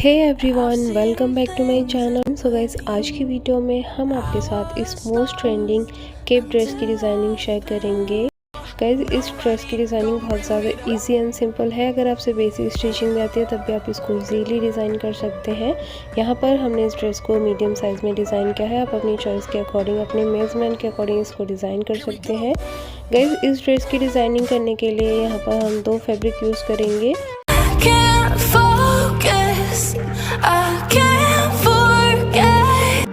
Hey everyone, welcome back to my channel. So guys, आज की video में हम आपके साथ इस मोस्ट ट्रेंडिंग केप ड्रेस की डिज़ाइनिंग शेयर करेंगे। गाइस, इस ड्रेस की डिज़ाइनिंग बहुत ज़्यादा इजी एंड सिंपल है। अगर आपसे बेसिक स्टिचिंग आती है तब भी आप इसको इजीली डिज़ाइन कर सकते हैं। यहाँ पर हमने इस ड्रेस को मीडियम साइज़ में डिज़ाइन किया है। आप अपनी चॉइस के अकॉर्डिंग, अपने मेजरमेंट के अकॉर्डिंग इसको डिज़ाइन कर सकते हैं। गाइस, इस ड्रेस की डिज़ाइनिंग करने के लिए यहाँ पर हम 2 फैब्रिक यूज़ करेंगे। I can't forget.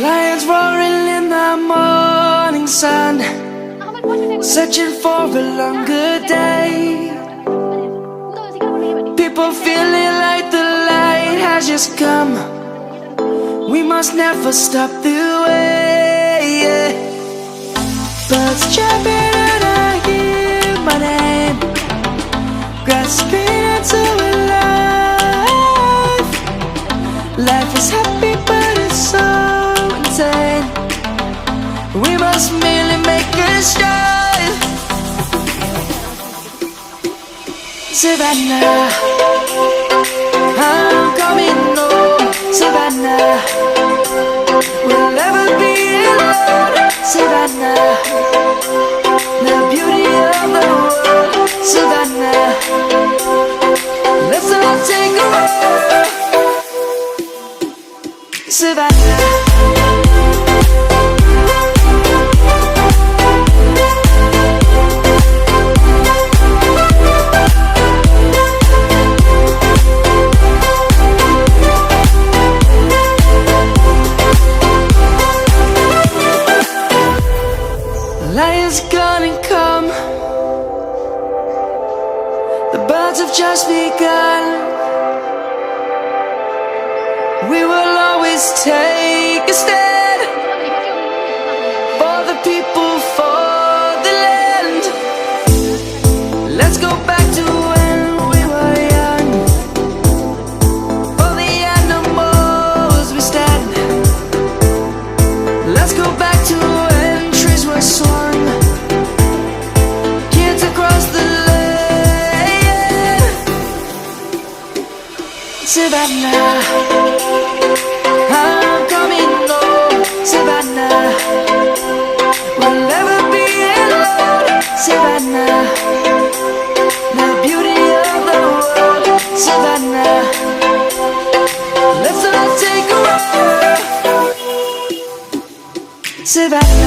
Lions roaring in the morning sun, searching for a longer day. People feeling like the light has just come. We must never stop the way. Birds chirping and I hear my name, grasping into a life. Life is happy but it's so insane. We must merely make a start. Savannah, I'm coming home. Savannah, we'll never be alone. Savannah, the beauty of the world. Savannah, let's all take a walk. Savannah. Lion's gonna come. The birds have just begun. We will always take a stand for the people, for the land. Let's go back to when we were young, for the animals we Savannah, I'm coming home. Savannah, we'll never be alone. Savannah, the beauty of the world. Savannah, let's all take a walk. Savannah.